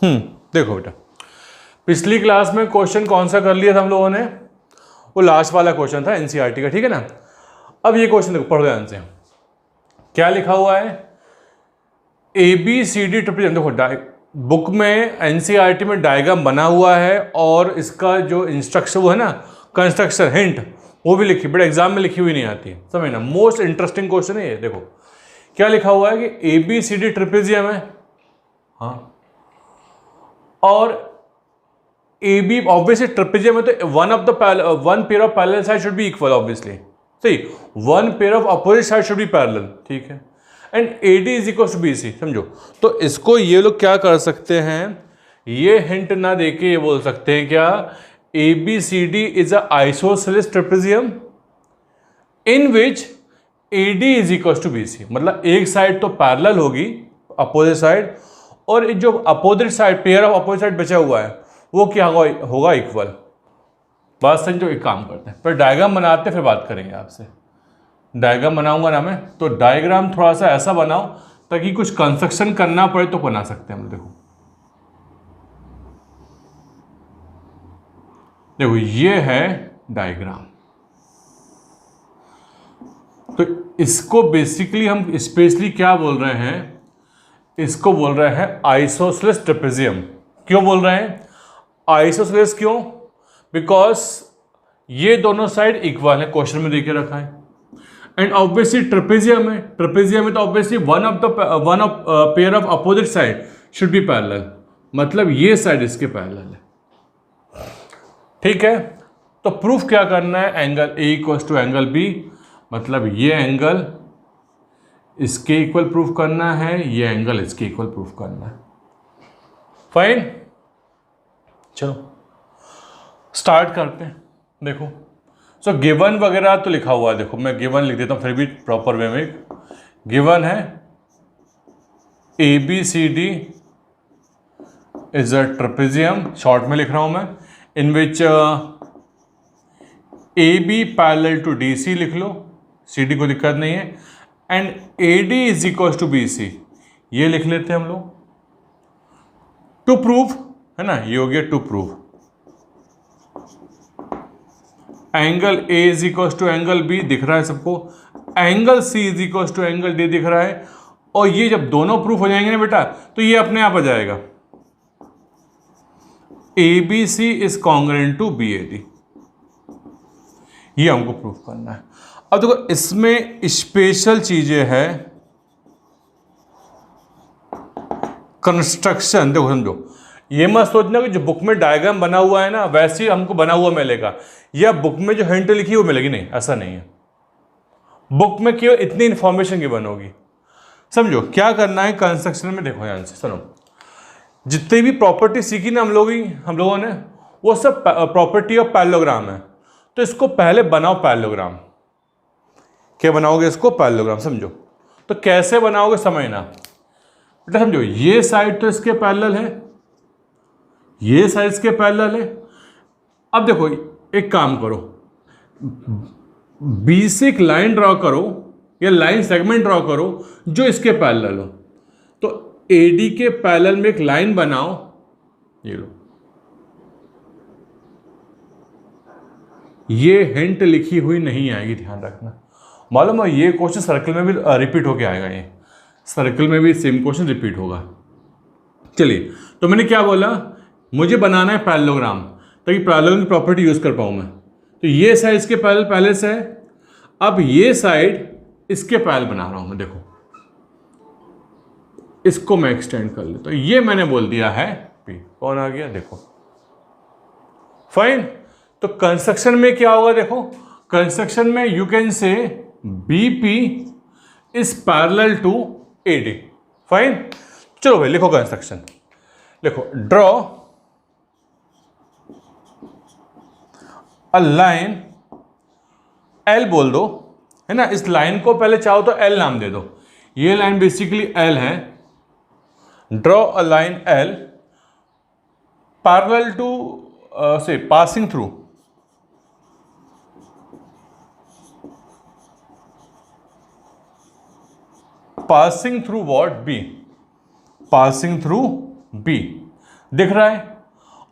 देखो बेटा, पिछली क्लास में क्वेश्चन कौन सा कर लिया था हम लोगों ने, वो लास्ट वाला क्वेश्चन था एनसीईआरटी का, ठीक है ना। अब ये क्वेश्चन देखो, पढ़ो ध्यान से, क्या लिखा हुआ है, A B C D triple. देखो बुक में एनसीईआरटी में डायग्राम बना हुआ है और इसका जो इंस्ट्रक्शन वो है ना, कंस्ट्रक्शन हिंट, वो भी लिखी, बट एग्जाम में लिखी हुई नहीं आती, समझना। मोस्ट इंटरेस्टिंग क्वेश्चन है ये। देखो क्या लिखा हुआ है कि A B C D trapezium है, हाँ, और ए बी ऑब्वियसली ट्रिपेजियम है तो one pair of parallel side should be equal, obviously सही, one pair of opposite side should be parallel, ठीक है, and A D is equal to B C, समझो। तो इसको ये लोग क्या कर सकते हैं, ये हिंट ना देके ये बोल सकते हैं क्या, A B C D is a isosceles trapezium in which A D is equal to B C. मतलब एक साइड तो पैरेलल होगी अपोजिट साइड, और जो opposite side, pair of opposite side बचा हुआ है वो क्या होगा, इक्वल। बात समझो, एक काम करते हैं, पर डायग्राम बनाते हैं फिर बात करेंगे आपसे। डायग्राम बनाऊंगा ना मैं, तो डायग्राम थोड़ा सा ऐसा बनाओ ताकि कुछ कंस्ट्रक्शन करना पड़े तो बना सकते हैं हम। देखो ये है डायग्राम, तो इसको बेसिकली हम स्पेशली क्या बोल रहे हैं, इसको बोल रहे हैं आइसोसेलेस ट्रेपेजियम। क्यों बोल रहे हैं आइसोसेलेस, क्यों, बिकॉज ये दोनों साइड इक्वल है, क्वेश्चन में देके रखा है, एंड ऑब्वियसली ट्रेपेजियम है, ट्रेपेजियम है तो obviously one of pair of opposite side should be parallel, मतलब ये साइड इसके पैरेलल है, ठीक है। तो प्रूफ क्या करना है, angle A equals to angle B, मतलब ये एंगल इसके इक्वल प्रूफ करना है, ये एंगल इसके इक्वल प्रूफ करना है। फाइन, चलो स्टार्ट करते हैं। देखो सो गिवन वगैरह तो लिखा हुआ है, देखो मैं गिवन लिख देता हूँ फिर भी प्रॉपर वे में। गिवन है A B C D is a trapezium, short में लिख रहा हूं मैं, in which A B parallel to D C, लिख लो, सी डी को दिक्कत नहीं है, and A D is equal to B C, ये लिख लेते हैं हम लोग। टू प्रूव है ना, ये हो गया to prove. Angle A is equal to angle B दिख रहा है सबको, angle C is equal to angle D दिख रहा है, और ये जब दोनों प्रूफ हो जाएंगे ना बेटा तो ये अपने आप आ जाएगा, A B C is congruent to B A D, ये हमको प्रूफ करना है। अब देखो इसमें स्पेशल चीजें हैं, कंस्ट्रक्शन। देखो समझो, ये मत सोचना कि जो बुक में डायग्राम बना हुआ है ना वैसे ही हमको बना हुआ मिलेगा, या बुक में जो हिंट लिखी वो मिलेगी, नहीं, ऐसा नहीं है। बुक में केवल इतनी इंफॉर्मेशन गिवन होगी। समझो क्या करना है कंस्ट्रक्शन में, देखो ध्यान से सुनो, जितनी भी प्रॉपर्टी सीखी ना हम लोगों ने, वो सब प्रॉपर्टी ऑफ पैरेललोग्राम है। तो इसको पहले बनाओ पैरेललोग्राम। क्या बनाओगे इसको, पैरेललोग्राम। समझो तो कैसे बनाओगे, समझना बेटा। समझो ये साइड तो इसके पैरेलल है, ये साइड इसके पैरेलल है। अब देखो एक काम करो, बी से एक लाइन ड्रॉ करो, या लाइन सेगमेंट ड्रॉ करो जो इसके पैरेलल हो। तो ए डी के पैरेलल में एक लाइन बनाओ, ये लो, ये हिंट लिखी हुई नहीं आएगी, ध्यान रखना। मालूम है ये क्वेश्चन सर्कल में भी रिपीट होके आएगा, ये सर्कल में भी सेम क्वेश्चन रिपीट होगा। चलिए, तो मैंने क्या बोला, मुझे बनाना है पैरेललोग्राम ताकि पैरेललोग्राम की प्रॉपर्टी यूज कर पाऊं मैं। तो ये साइड इसके पैरेलल पहले से है, अब ये साइड इसके पैरेलल बना रहा हूं मैं। देखो इसको मैं एक्सटेंड कर लेता हूं, तो ये मैंने बोल दिया है P। कौन आ गया, देखो फाइन। तो कंस्ट्रक्शन में क्या होगा, देखो कंस्ट्रक्शन में you can say BP is parallel to AD। Fine, चलो भाई लिखो कंस्ट्रक्शन, लिखो ड्रॉ अ लाइन, L बोल दो, है ना। इस लाइन को पहले चाहो तो L नाम दे दो, ये लाइन बेसिकली L है। Draw a line L parallel to से passing through, passing through what, B, passing through B। दिख रहा है।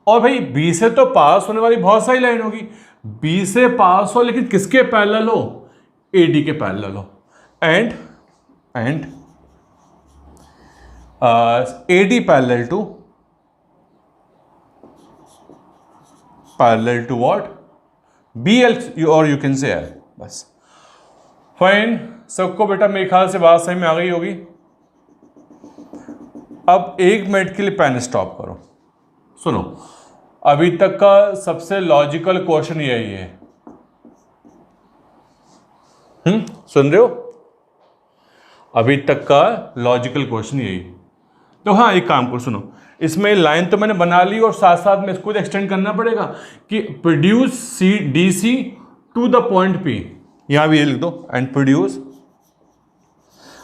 और भाई बी से तो पास होने वाली बहुत सारी लाइन होगी, बी से पास हो लेकिन किसके पैरेलल हो, एडी के पैरेलल हो। And AD parallel to what, B L, और यू कैन से एल। बस फाइन, सबको बेटा मेरे ख्याल से बात सही में आ गई होगी। अब 1 मिनट के लिए पेन स्टॉप करो, सुनो। अभी तक का सबसे लॉजिकल क्वेश्चन यही है, सुन रहे हो? अभी तक का लॉजिकल क्वेश्चन यही। तो हाँ, एक काम करो, सुनो, इसमें लाइन तो मैंने बना ली और साथ साथ में इसको एक्सटेंड करना पड़ेगा कि produce C D C to the point P, यहां भी ये लिख दो, एंड प्रोड्यूस।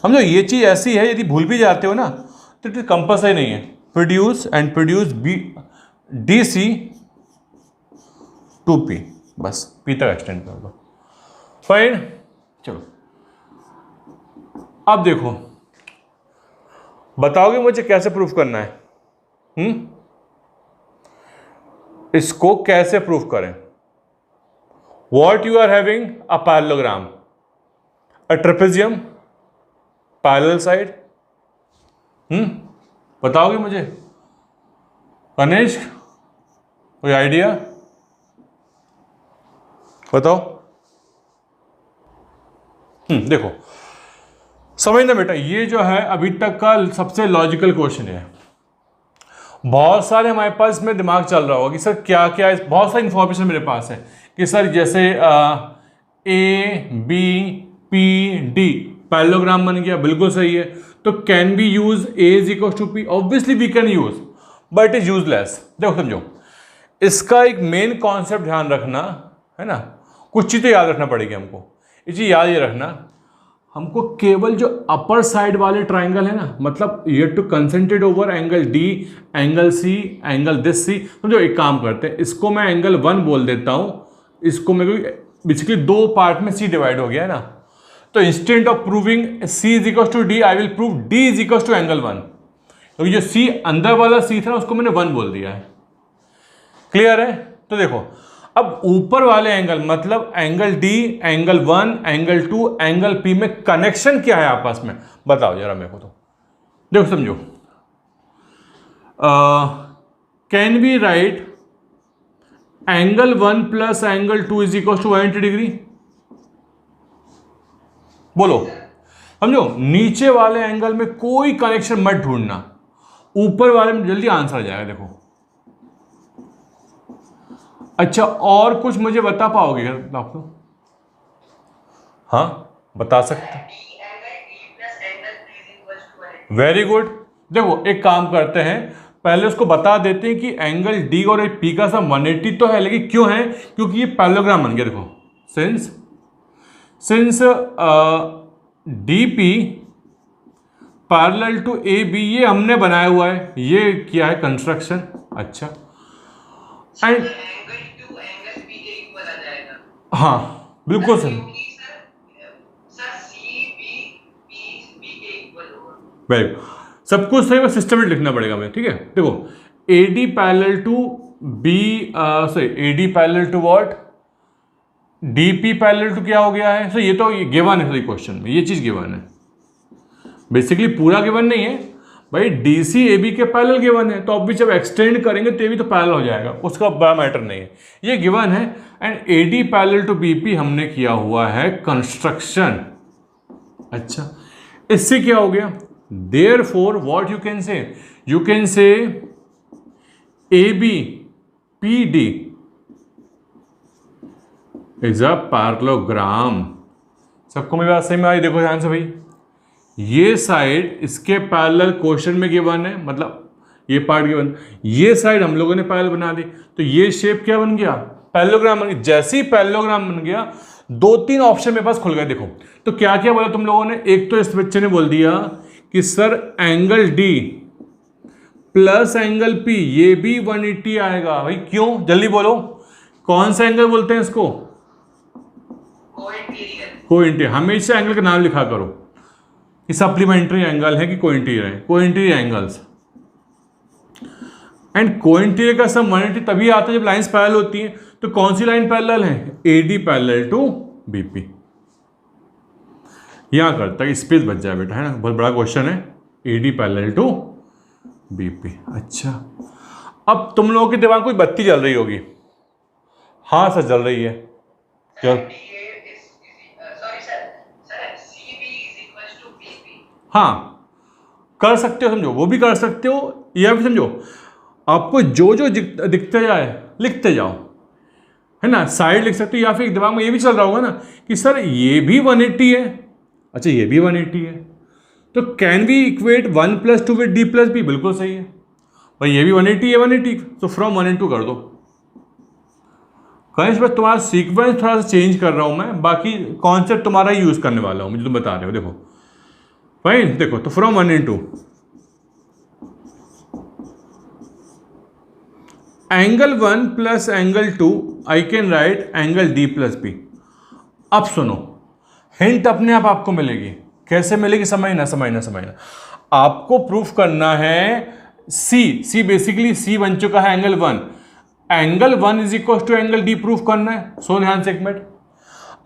हम जो ये चीज ऐसी है, यदि भूल भी जाते हो ना तो इट कंपल्सरी नहीं है। Produce and produce B D C to P, बस पी तक एक्सटेंड कर दो। फाइन, चलो अब देखो, बताओगे मुझे कैसे प्रूफ करना है? इसको कैसे प्रूफ करें? What you are having a parallelogram, a trapezium, parallel side. बताओगे मुझे? कनिष्क, कोई आइडिया बताओ? देखो समझना बेटा, ये जो है अभी तक का सबसे लॉजिकल क्वेश्चन है। बहुत सारे हमारे पास में दिमाग चल रहा होगा कि सर क्या क्या है, बहुत सारी इंफॉर्मेशन मेरे पास है कि सर जैसे A B P D parallelogram बन गया, बिल्कुल सही है। तो can be use A is equal to P, obviously we can use, but is useless. देखो समझो, इसका एक मेन कॉन्सेप्ट ध्यान रखना है ना, कुछ चीज़ें याद रखना पड़ेगी हमको। ये चीज़ याद ये रखना, हमको केवल जो अपर साइड वाले ट्राइंगल है ना, मतलब you to concentrate over angle D, angle C, angle this C. समझो एक काम करते हैं, इसको मैं एंगल 1 बोल देता हूँ, इसको मेरे को बेसिकली 2 पार्ट में सी डिवाइड हो गया है ना। तो instant of proving C is equal to D, I will prove D is equal to angle 1। तो जो सी अंदर वाला सी था ना, उसको मैंने 1 बोल दिया है। क्लियर है? तो देखो अब ऊपर वाले एंगल, मतलब angle D, angle 1, angle 2, angle P में कनेक्शन क्या है आपस में, बताओ जरा मेरे को। तो देखो समझो, can be right angle 1 plus angle 2 is equal to 180 degree. बोलो समझो, नीचे वाले एंगल में कोई कनेक्शन मत ढूंढना, ऊपर वाले में जल्दी आंसर आ जाएगा। देखो अच्छा, और कुछ मुझे बता पाओगे आप तो? हाँ बता सकते, वेरी गुड। देखो एक काम करते हैं, पहले उसको बता देते हैं कि एंगल डी और पी का सम 180 तो है, लेकिन क्यों है? क्योंकि ये पैरेललोग्राम बन गया। देखो since D P parallel to A B, ये हमने बनाया हुआ है, ये किया है कंस्ट्रक्शन। अच्छा, एंड हाँ बिल्कुल सही, वेरी गुड, सब कुछ सही, बस सिस्टमेटिक लिखना पड़ेगा हमें, ठीक है। देखो A D parallel to B, sorry A D parallel to what, D P parallel to क्या हो गया है? सो ये तो गिवन है क्वेश्चन में, ये चीज गिवन है, बेसिकली पूरा गिवन नहीं है भाई, डी सी ए बी के पैरेलल गिवन है, तो अब भी जब एक्सटेंड करेंगे तो ये भी तो पैरेलल हो जाएगा, उसका बड़ा मैटर नहीं है, ये गिवन है। And A D parallel to B P हमने किया हुआ है कंस्ट्रक्शन। अच्छा, इससे क्या हो गया? Therefore what you can say, you can say A B P D is a parallelogram. सबको मेरी बात सही में आई? देखो ध्यान से भाई, ये साइड इसके पैरेलल क्वेश्चन में गिवन है, मतलब ये पार्ट गिवन, ये साइड हम लोगों ने पैरेलल बना दी, तो ये शेप क्या बन गया? पैरेललोग्राम बन गया। जैसे ही पैरेललोग्राम बन गया, 2-3 ऑप्शन मेरे पास खुल गए। देखो तो क्या क्या बोला तुम लोगों ने? एक तो इस बच्चे ने बोल दिया कि sir angle D plus angle P, ये भी 180 आएगा। भाई क्यों? जल्दी बोलो, कौन सा एंगल बोलते हैं इसको? कोइंटीरियर। हमेशा एंगल का नाम लिखा करो कि सप्लीमेंट्री एंगल है कि कोइंटीरियर है, कोइंटीरियर एंगल्स। एंड कोइंटीरियर का सम 180 तभी आता है जब लाइंस पैरेलल होती हैं। तो कौन सी लाइन पैरेलल है? AD parallel to BP। यहां करता है, स्पेस बच जाए बेटा, है ना, बहुत बड़ा क्वेश्चन है। AD parallel to BP। अच्छा, अब तुम लोगों के दिमाग कोई बत्ती जल रही होगी। हाँ सर जल रही है। चल हाँ कर सकते हो, समझो वो भी कर सकते हो, या भी समझो आपको जो जो दिखते जाए लिखते जाओ, है ना, साइड लिख सकते हो, या फिर दिमाग में ये भी चल रहा होगा ना कि सर ये भी 180 है, अच्छा ये भी 180 है, तो can we equate 1 + 2 with D + B? बिल्कुल सही है भाई, ये भी 180 है 180, तो फ्रॉम 1 into कर दो। कहीं बस तुम्हारा सीक्वेंस थोड़ा सा चेंज कर रहा हूं मैं, बाकी कॉन्सेप्ट तुम्हारा ही यूज करने वाला हूं, मुझे तुम बता रहे हो। देखो फाइन, देखो तो from 1 into angle 1 + angle 2 I can write angle D + B। अब सुनो, हिंट अपने आप आपको मिलेगी। कैसे मिलेगी? समझना। आपको प्रूफ करना है सी बेसिकली सी बन चुका है angle 1। Angle 1 = angle D proof करना है। सो ध्यान से एक मिनट,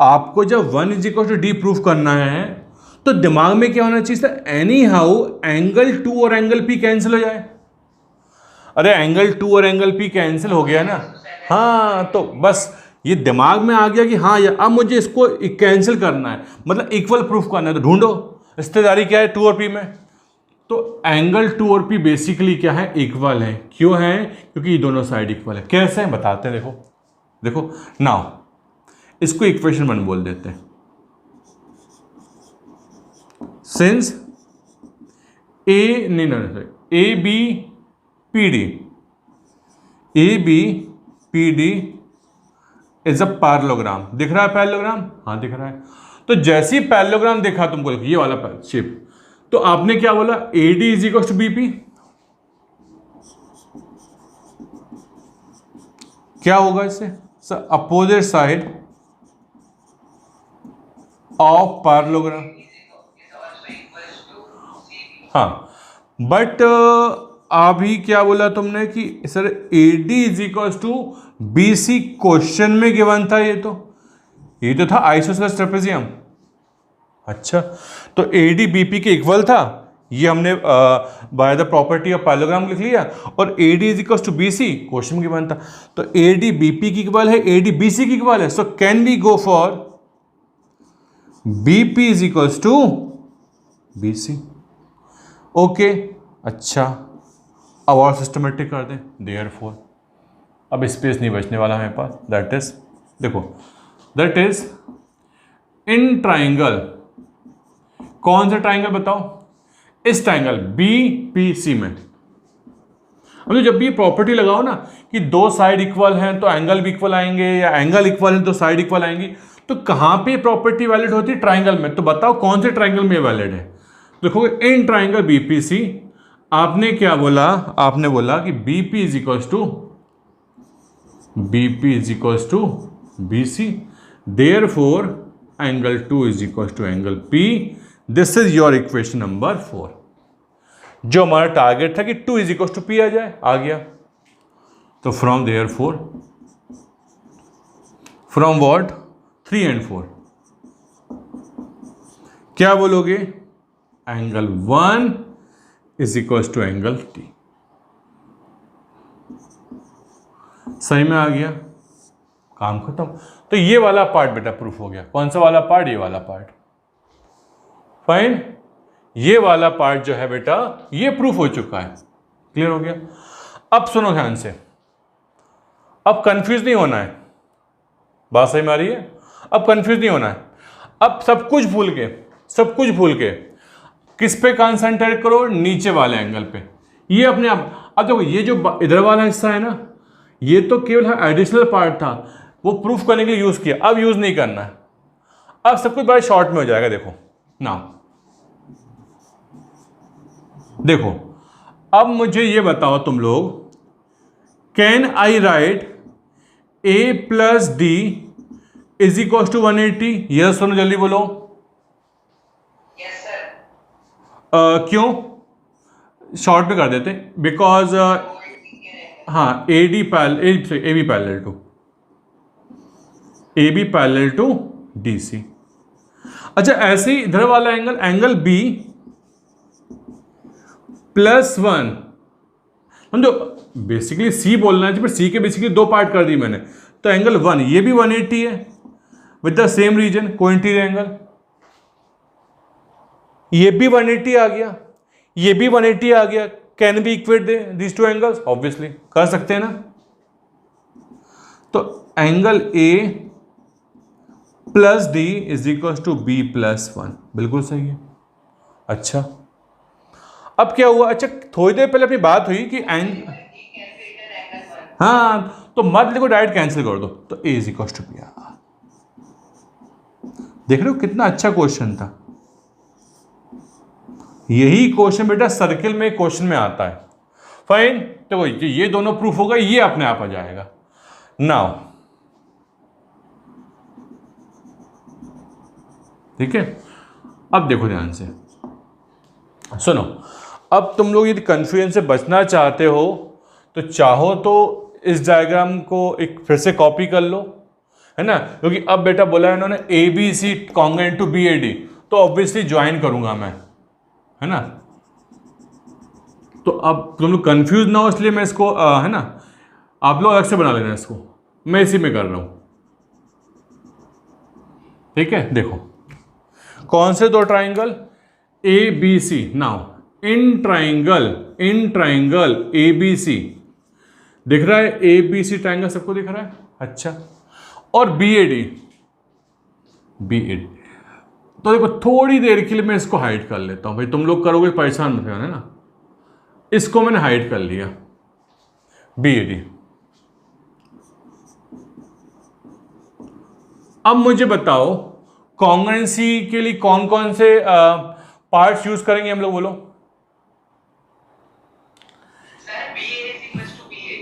आपको जब 1 = D प्रूफ करना है तो दिमाग में क्या होना चाहिए? एनी हाउ एंगल 2 और एंगल P कैंसिल हो जाए। अरे एंगल 2 और एंगल P कैंसिल हो गया ना, हाँ, तो बस ये दिमाग में आ गया कि हाँ यार अब मुझे इसको कैंसिल करना है, मतलब इक्वल प्रूफ करना है। तो ढूंढो रिश्तेदारी क्या है 2 और P में। तो एंगल 2 और P बेसिकली क्या है? इक्वल है। क्यों है? क्योंकि ये दोनों साइड इक्वल है। कैसे हैं बताते हैं, देखो नाउ इसको इक्वेशन 1 बोल देते हैं। Since ABPD is a parallelogram. दिख रहा है पैरेललोग्राम? हाँ दिख रहा है। तो जैसे ही पैरेललोग्राम देखा तुमको, ये वाला शेप, तो आपने क्या बोला? AD = BP। क्या होगा इससे? Sir opposite side of parallelogram. हाँ बट अभी क्या बोला तुमने कि सर AD = BC क्वेश्चन में गिवन था। ये तो था आइसोसेलेस ट्रेपेजियम। अच्छा, तो AD BP के इक्वल था, ये हमने by the property of parallelogram लिख लिया। और AD = BC क्वेश्चन में गिवन था, तो AD BP की इक्वल है, AD BC की इक्वल है। So can we go for BP = BC? Okay, अच्छा अब और सिस्टमेटिक कर दें। देयरफॉर अब स्पेस नहीं बचने वाला हमारे पास, दैट इज, देखो दैट इज इन ट्राइंगल। कौन सा ट्राइंगल बताओ? इस ट्राइंगल BPC में। मतलब जब भी ये प्रॉपर्टी लगाओ ना कि दो साइड इक्वल हैं तो एंगल भी इक्वल आएंगे, या एंगल इक्वल है तो साइड इक्वल आएंगी, तो कहां पे प्रॉपर्टी वैलिड होती है? ट्राइंगल में। तो बताओ कौन से ट्राइंगल में वैलिड है? देखोगे इन ट्राइंगल BPC, आपने क्या बोला? आपने बोला कि BP = BC, therefore angle 2 = angle P। This is your equation number 4। जो हमारा टारगेट था कि 2 = P आ जाए, आ गया। तो from therefore, from what? 3 and 4 क्या बोलोगे? Angle 1 = angle T। सही में आ गया, काम खत्म। तो ये वाला पार्ट बेटा प्रूफ हो गया। कौन सा वाला पार्ट? ये वाला पार्ट। फाइन, ये वाला पार्ट जो है बेटा ये प्रूफ हो चुका है। क्लियर हो गया? अब सुनो ध्यान से, अब कंफ्यूज नहीं होना है। बात सही में आ रही है? अब कंफ्यूज नहीं होना है। अब सब कुछ भूल के किस पे कंसंट्रेट करो? नीचे वाले एंगल पे। ये अपने आप, अब देखो ये जो इधर वाला हिस्सा है ना, ये तो केवल एडिशनल पार्ट था, वो प्रूफ करने के लिए यूज किया, अब यूज नहीं करना है। अब सब कुछ बड़ा शॉर्ट में हो जाएगा। देखो ना, देखो अब मुझे ये बताओ तुम लोग, can I right A + D = 180? Yes सुनो जल्दी बोलो। क्यों? शॉर्ट में कर देते, बिकॉज हाँ A B parallel to D C. अच्छा ऐसे ही इधर वाला एंगल बी +1, समझो बेसिकली सी बोलना है, पर सी के बेसिकली दो पार्ट कर दिए मैंने, तो एंगल 1 ये भी 180 है with the same reason, cointerior angle, ये भी 180 आ गया, ये भी 180 आ गया, can be equate these two angles, obviously कर सकते हैं ना। तो angle A plus D is equal to B +1, बिल्कुल सही है। अच्छा अब क्या हुआ, अच्छा थोड़ी देर पहले अपनी बात हुई कि हाँ तो मत लिखो, डायरेक्ट कैंसिल कर दो, तो ए इज इक्वल टू बी। देख रहे हो कितना अच्छा क्वेश्चन था। यही क्वेश्चन बेटा सर्किल में क्वेश्चन में आता है। फाइन, तो ये दोनों प्रूफ होगा, ये अपने आप आ जाएगा। नाउ ठीक है, अब देखो ध्यान से सुनो। अब तुम लोग यदि कंफ्यूजन से बचना चाहते हो तो चाहो तो इस डायग्राम को एक फिर से कॉपी कर लो, है ना, क्योंकि अब बेटा बोला है इन्होंने A B C congruent to B A D, तो ऑब्वियसली ज्वाइन करूंगा मैं, है ना। तो अब तुम लोग कंफ्यूज ना हो, इसलिए मैं इसको है ना, आप लोग अलग से बना लेना इसको, मैं इसी में कर रहा हूं। ठीक है, देखो कौन से दो triangle, A B C. Now in triangle A B C दिख रहा है, ए बी सी ट्राइंगल सबको दिख रहा है। अच्छा, और बी ए डी, तो देखो थोड़ी देर के लिए मैं इसको हाइड कर लेता हूं, भाई तुम लोग करोगे परेशान मत होना, है ना। इसको मैंने हाइड कर लिया, बी ए डी। अब मुझे बताओ कॉन्ग्रुएंसी के लिए कौन कौन से पार्ट्स यूज करेंगे हम लोग, बोलो।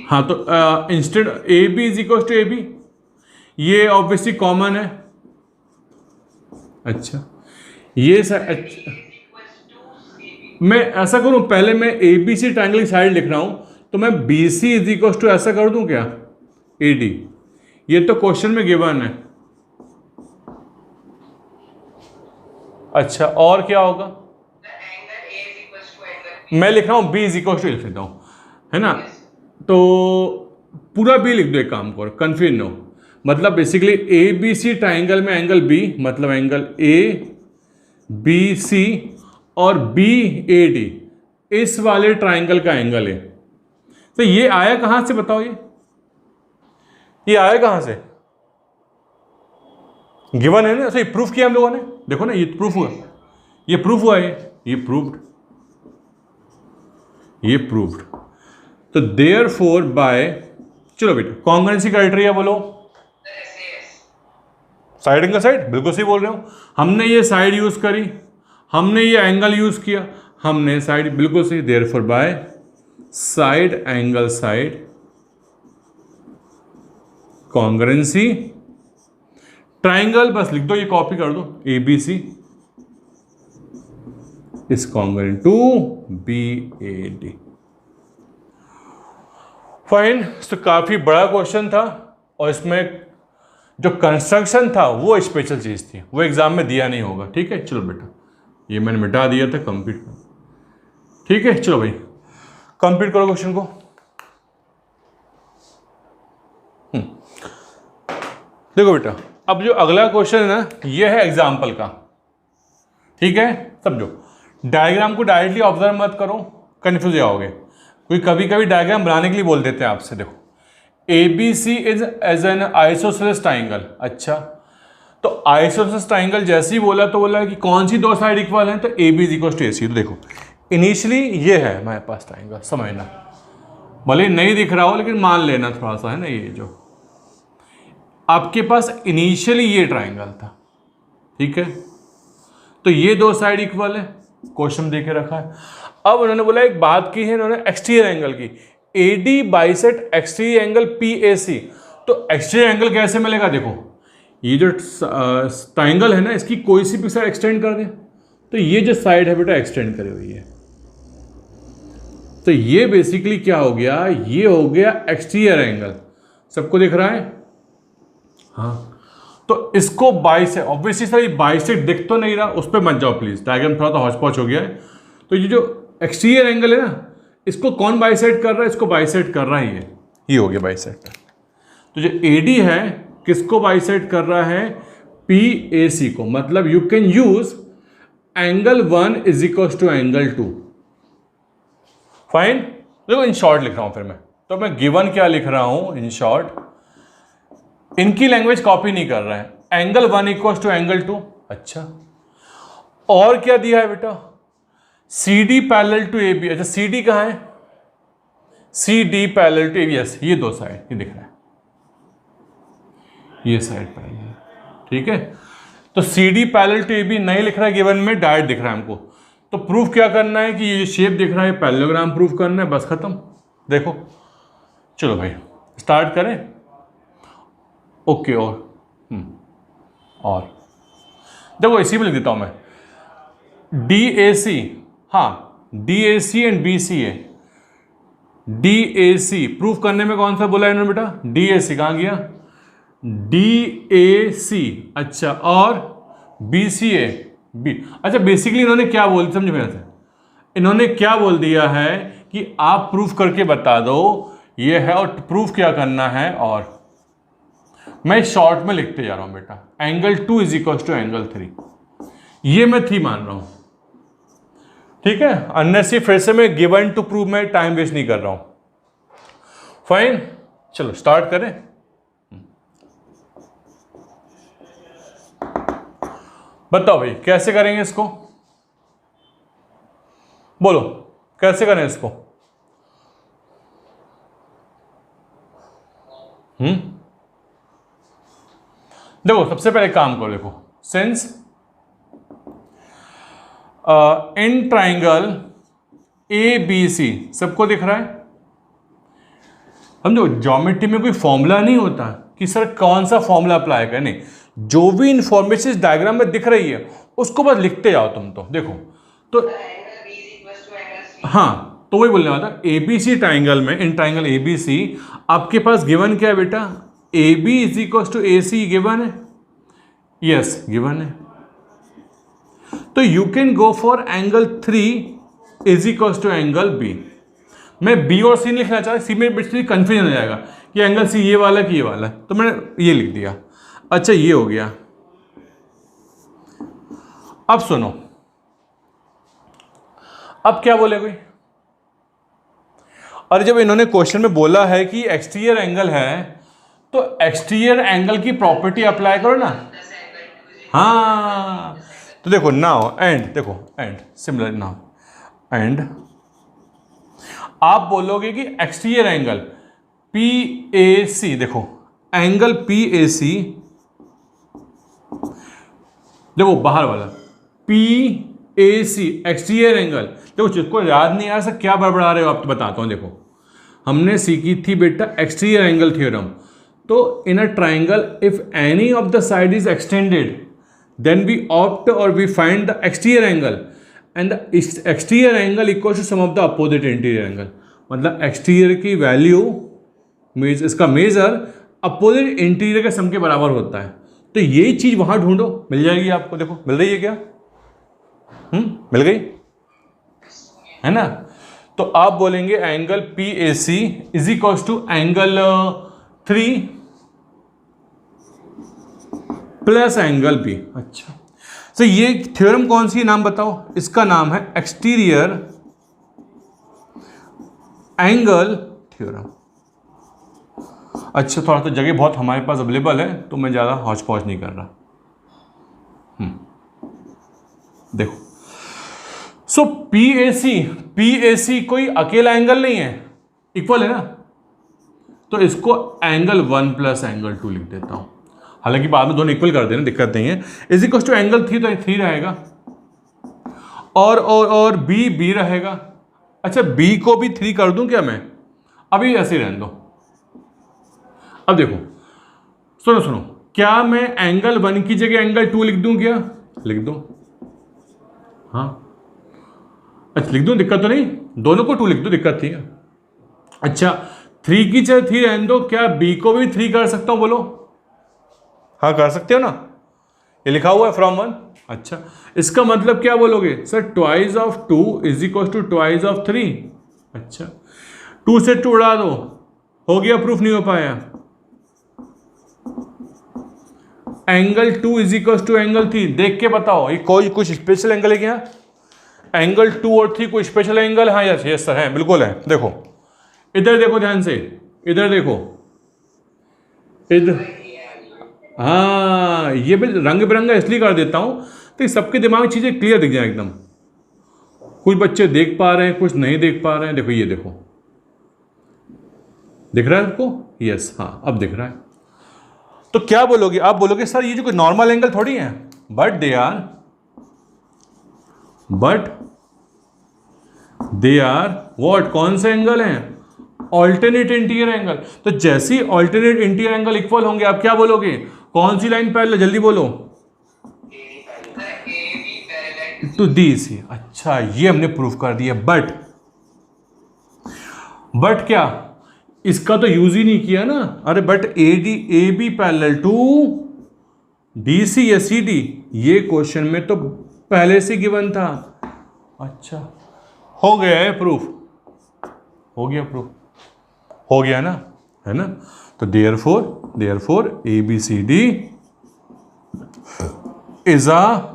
हाँ तो instead A B is equal to A B, ये ऑब्वियसली कॉमन है। अच्छा ये अच्छा, मैं ऐसा करूं, पहले मैं ए बी सी ट्राइंगल की साइड लिख रहा हूं, तो मैं B C is equal to ऐसा कर दूं क्या, ए डी। ये तो क्वेश्चन में गिवन है। अच्छा और क्या होगा, मैं लिख रहा हूं बी इज इक्वल टू लिख देता हूं, है ना। तो पूरा बी लिख दो, एक काम करो, कंफ्यूज न हो। मतलब basically A B C triangle में एंगल बी, मतलब एंगल ए बी सी और बी ए डी, इस वाले ट्राइंगल का एंगल है। तो ये आया कहां से बताओ, ये आया कहां से, गिवन है ना, सही प्रूफ किया हम लोगों ने, देखो ना ये प्रूफ हुआ, ये प्रूफ हुआ, ये प्रूव्ड। तो देयरफॉर बाय, चलो बेटा कॉन्ग्रुएंसी क्राइटेरिया बोलो, साइड एंगल साइड, बिल्कुल सही बोल रहे हो। हमने ये साइड यूज करी, हमने ये एंगल यूज किया, हमने साइड, बिल्कुल सही। Therefore by side angle side congruency triangle, बस लिख दो, ये कॉपी कर दो, A B C is congruent to B A D. Fine, तो काफी बड़ा क्वेश्चन था, और इसमें जो कंस्ट्रक्शन था वो स्पेशल चीज थी, वो एग्जाम में दिया नहीं होगा। ठीक है, चलो बेटा ये मैंने मिटा दिया था, कंप्लीट करो। ठीक है, चलो भाई कंप्लीट करो क्वेश्चन को। देखो बेटा, अब जो अगला क्वेश्चन है ना, ये है एग्जाम्पल का। ठीक है, समझो, डायग्राम को डायरेक्टली ऑब्जर्व मत करो, कंफ्यूज जाओगे, क्योंकि कभी कभी डायग्राम बनाने के लिए बोल देते हैं आपसे। देखो A B C is as an isosceles triangle. अच्छा, तो आइसोसेलेस ट्राइंगल जैसे ही बोला तो बोला कि कौन सी दो साइड इक्वल हैं, तो A B is equal to A C. तो देखो इनिशियली ये है हमारे पास ट्राइंगल, समझना, भले नहीं दिख रहा हो लेकिन मान लेना थोड़ा सा, है ना। ये जो आपके पास इनिशियली ये ट्राइंगल था, ठीक है, तो ये दो साइड इक्वल है, क्वेश्चन दे के रखा है। अब उन्होंने बोला एक बात की है इन्होंने एक्सटीरियर एंगल की, A D bisect exterior angle P A C. तो एक्सटीरियर एंगल कैसे मिलेगा, देखो ये जो ट्राइंगल है ना, इसकी कोई सी भी साइड एक्सटेंड कर दें, तो ये जो साइड है बेटा एक्सटेंड करी हुई है, तो ये बेसिकली क्या हो गया, ये हो गया एक्सटीरियर एंगल। सबको दिख रहा है? हाँ, तो इसको बाइसेक्ट, ऑब्वियसली सर ये बाइसेक्ट दिख तो नहीं रहा, उस पर मत जाओ प्लीज, डायग्राम थोड़ा तो हौच पौच हो गया है। तो ये जो एक्सटीरियर एंगल है ना, इसको कौन बाइसेक्ट कर रहा है? इसको बाइसेक्ट कर रहा है ये हो गया बाइसेक्ट। तो जो एडी है किसको बाइसेक्ट कर रहा है? PAC को। मतलब you can use angle 1 is equal to angle 2। Fine. देखो इन शॉर्ट लिख रहा हूं फिर मैं, तो मैं गिवन क्या लिख रहा हूं इन शॉर्ट, इनकी लैंग्वेज कॉपी नहीं कर रहा है। Angle 1 equal to angle 2। अच्छा, और क्या दिया है बेटा? CD parallel to AB। अच्छा, CD कहां है? CD parallel to AB। Yes, ये दो साइड, ये दिख रहा है, ये साइड पैरेलल, ठीक है। तो CD पैरेलल टू AB नहीं लिख रहा है गिवन में, डायरेक्ट दिख रहा है हमको। तो प्रूफ क्या करना है कि ये शेप दिख रहा है, पैरेललोग्राम प्रूफ करना है, बस खत्म। देखो, चलो भाई स्टार्ट करें। ओके, और देखो इसी में लिख देता हूं मैं, DAC, हाँ DAC and BCA। DAC proof करने में कौन सा बोला इन्होंने बेटा? DAC कहां गया? DAC। अच्छा, और BCA B। अच्छा, बेसिकली इन्होंने क्या बोल, समझो मेरे से, इन्होंने क्या बोल दिया है कि आप प्रूफ करके बता दो ये है, और प्रूफ क्या करना है। और मैं शॉर्ट में लिखते जा रहा हूं बेटा, angle 2 is equal to angle 3। ये मैं 3 मान रहा हूं, ठीक है। अननेसेसरी फिर से मैं गिवन टू प्रूव में टाइम वेस्ट नहीं कर रहा हूं। फाइन, चलो स्टार्ट करें। बताओ भाई कैसे करेंगे इसको, बोलो कैसे करें इसको? देखो सबसे पहले काम करो, देखो सिंस इन ट्राइंगल ABC, सबको दिख रहा है? समझो ज्योमेट्री में कोई फॉर्मूला नहीं होता कि सर कौन सा फॉर्मूला अप्लाई करने, जो भी इंफॉर्मेशन डायग्राम में दिख रही है उसको बस लिखते जाओ तुम। तो देखो, तो हाँ, तो वही बोलने वाला था, ABC ट्राइंगल में, इन ट्राइंगल ABC आपके पास गिवन क्या है बेटा? AB is equal to AC given है, यस गिवन है। तो you can go for angle 3 is equal to angle B। मैं B और C नहीं लिखना चाहता, C में बेसिकली कंफ्यूजन हो जाएगा कि एंगल C ये वाला कि ये वाला, तो मैंने ये लिख दिया। अच्छा, ये हो गया। अब सुनो, अब क्या बोले कोई? और जब इन्होंने क्वेश्चन में बोला है कि एक्सटीरियर एंगल है, तो एक्सटीरियर एंगल की प्रॉपर्टी अप्लाई करो ना। हाँ, तो देखो नाउ एंड, देखो एंड सिमिलर नाउ एंड, आप बोलोगे कि एक्सटीरियर एंगल PAC, देखो एंगल PAC, देखो बाहर वाला PAC एक्सटीरियर एंगल। देखो जिसको याद नहीं आ सकता क्या बड़बड़ा रहे हो आप, तो बताता हूं। देखो हमने सीखी थी बेटा एक्सटीरियर एंगल थ्योरम। तो in a triangle if any of the side is extended then we opt और we find the exterior angle and the exterior angle equal to sum of the opposite interior angle. मतलब exterior की value, इसका measure opposite interior के sum के बराबर होता है। तो ये चीज वहां ढूंढो, मिल जाएगी आपको। देखो मिल रही है क्या? मिल गई है ना? तो आप बोलेंगे angle PAC is equal to angle 3 plus angle B। अच्छा, तो ये थ्योरम कौन सी, नाम बताओ? इसका नाम है एक्सटीरियर एंगल थ्योरम। अच्छा, थोड़ा तो जगह बहुत हमारे पास अवेलेबल है, तो मैं ज़्यादा हौच पौच नहीं कर रहा। देखो, सो PAC कोई अकेला एंगल नहीं है, इक्वल है ना, तो इसको एंगल 1 प्लस एंगल 2 लिख देता हूं। हालांकि बाद में दोनों इक्वल कर देना, दिक्कत नहीं है। इज इक्वल टू एंगल 3, तो 3 रहेगा, और B रहेगा। अच्छा, B को भी 3 कर दूं क्या मैं? अभी ऐसे रहने दो। अब देखो, सुनो, क्या मैं एंगल 1 की जगह एंगल 2 लिख दूं क्या? लिख दो। हाँ, अच्छा लिख दूँ, दिक्कत तो नहीं, दोनों को 2 लिख दो, दिक्कत थी। अच्छा 3 की जगह 3 रहने दो, क्या बी को भी 3 कर सकता हूँ, बोलो? हाँ कर सकते हो ना, ये लिखा हुआ है फ्रॉम 1। अच्छा इसका मतलब क्या बोलोगे sir, twice of 2 is equal to twice of 3। अच्छा 2 से 2 उड़ा दो, हो गया, प्रूफ नहीं हो पाया। Angle 2 is equal to angle 3, देख के बताओ ये कोई कुछ स्पेशल एंगल है क्या? एंगल 2 और 3 कोई स्पेशल एंगल? हाँ यस यस सर है, बिल्कुल है। देखो इधर देखो ध्यान से, इधर देखो, इधर, हाँ ये भी रंग बिरंगा इसलिए कर देता हूं तो सबके दिमाग में चीजें क्लियर दिख जाए एकदम। कुछ बच्चे देख पा रहे हैं, कुछ नहीं देख पा रहे हैं। देखो ये देखो, दिख रहा है आपको? यस हाँ अब दिख रहा है। तो क्या बोलोगे आप? बोलोगे सर ये जो कोई नॉर्मल एंगल थोड़ी है, बट दे आर व्हाट, कौन से एंगल हैं? Alternate interior angle. तो जैसे ही ऑल्टरनेट इंटीरियर एंगल इक्वल होंगे आप क्या बोलोगे? कौन सी लाइन पैरेलल, जल्दी बोलो। टू दी सी। अच्छा ये हमने प्रूफ कर दिया। बट क्या, इसका तो यूज ही नहीं किया ना। अरे but A B parallel to D C या सी डी, ये क्वेश्चन में तो पहले से गिवन था। अच्छा हो गया है प्रूफ, हो गया प्रूफ, हो गया ना, है ना। तो therefore A B C D is a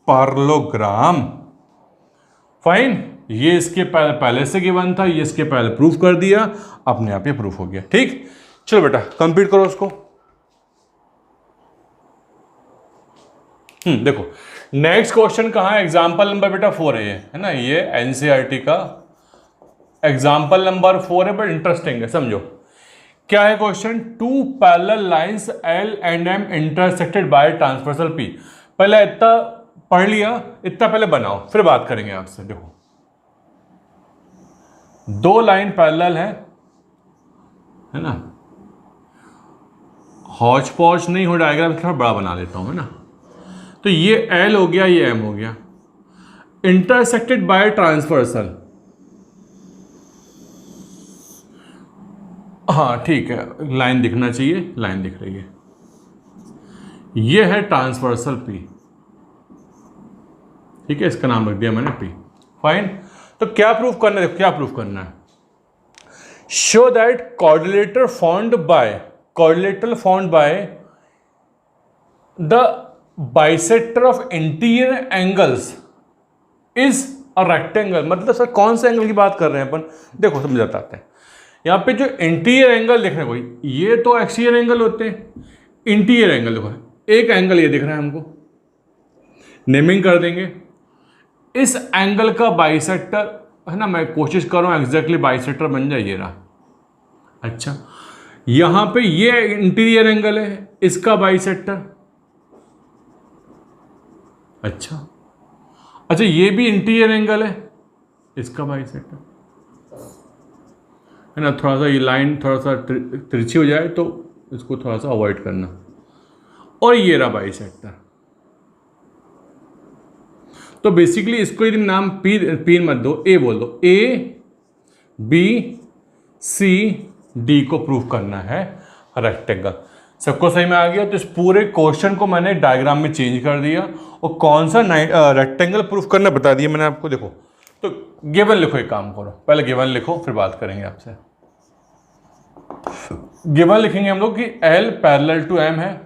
parallelogram. Fine, ये इसके पहले से गिवन था, ये इसके पहले प्रूफ कर दिया, अपने आप ये प्रूफ हो गया। ठीक, चलो बेटा कंप्लीट करो उसको। देखो नेक्स्ट क्वेश्चन कहाँ है? एग्जाम्पल नंबर बेटा 4 है ये, है ना, ये एनसीईआरटी का एग्जाम्पल नंबर 4 है, बट इंटरेस्टिंग है, समझो क्या है question. 2 parallel lines L and M intersected by transversal P. पहले इतना पढ़ लिया, इतना पहले बनाओ, फिर बात करेंगे आपसे। देखो 2 लाइन पैरेलल है ना, हौच पौच नहीं हो, डायग्राम थोड़ा बड़ा बना देता हूं, है ना। तो ये एल हो गया, ये एम हो गया, इंटरसेक्टेड बाय ट्रांसवर्सल। हाँ ठीक है, लाइन दिखना चाहिए, लाइन दिख रही है, ये है ट्रांसवर्सल पी। ठीक है, इसका नाम रख दिया मैंने पी। फाइन, तो क्या प्रूफ करना है? देखो क्या प्रूफ करना है। Show that coordinator found by the bisector of interior angles is a rectangle. मतलब सर कौन से एंगल की बात कर रहे हैं अपन? देखो समझाते हैं। यहां पे जो इंटीरियर एंगल दिख रहे हैं, कोई ये तो एक्सटीरियर एंगल होते हैं, इंटीरियर एंगल देखो, एक एंगल ये दिख रहा है हमको, नेमिंग कर देंगे। इस एंगल का बाइसेक्टर, है ना, मैं कोशिश कर रहा हूं एग्जैक्टली बाइसेक्टर बन जाए, ये रहा। अच्छा यहां पे ये इंटीरियर एंगल है, इसका बाइसेक्टर। अच्छा ये भी इंटीरियर एंगल है, इसका बाइसेक्टर, है ना। थोड़ा सा ये लाइन थोड़ा सा तिरछी हो जाए तो इसको थोड़ा सा अवॉइड करना। और ये रहा बाइसेक्टर। तो बेसिकली इसको यदि नाम पी मत दो, ए बोल दो। ए बी सी डी को प्रूव करना है रेक्टेंगल। सबको सही में आ गया? तो इस पूरे क्वेश्चन को मैंने डायग्राम में चेंज कर दिया और कौन सा रेक्टेंगल प्रूफ करना बता दिया मैंने आपको। देखो तो गिवन लिखो, एक काम करो, पहले गिवन लिखो फिर बात करेंगे आपसे। गिवन लिखेंगे हम लोग कि L पैरेलल टू M है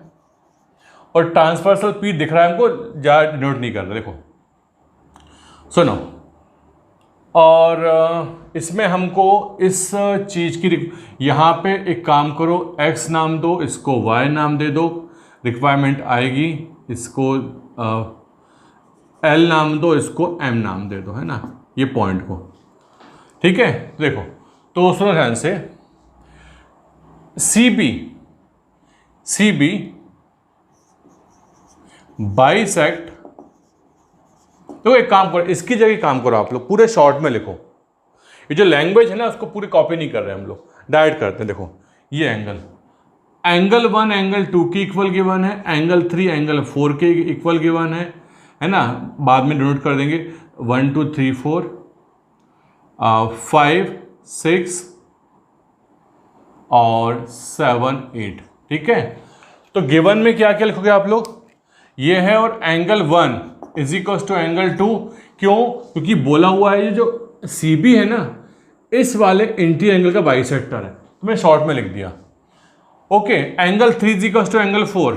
और ट्रांसवर्सल P दिख रहा है हमको, ज़्यादा डिनोट नहीं कर रहा। देखो सुनो, और इसमें हमको इस चीज़ की यहाँ पे एक काम करो, x नाम दो, इसको y नाम दे दो, रिक्वायरमेंट आएगी। इसको L नाम दो, इसको M नाम दे दो, है ना, ये पॉइंट को। ठीक है, देखो तो सुनो ध्यान से। सी बी बाइसेक्ट, तो एक काम करो, इसकी जगह काम करो आप लोग, पूरे शॉर्ट में लिखो। ये जो लैंग्वेज है ना उसको पूरी कॉपी नहीं कर रहे हम लोग, डायरेक्ट करते हैं। देखो ये एंगल 1 एंगल 2 की इक्वल गिवन है, एंगल 3 एंगल 4 के इक्वल गिवन है ना। बाद में डिनोट कर देंगे 1 2 3 4, 5 6 और 7 8, ठीक है। तो गिवन में क्या क्या लिखोगे आप लोग, ये है, और angle 1 is equal to angle 2। क्यों? क्योंकि बोला हुआ है ये जो सी बी है ना, इस वाले इंटीरियर एंगल का बाइसेक्टर है, तो मैं शॉर्ट में लिख दिया। Okay, angle 3 is equal to angle 4,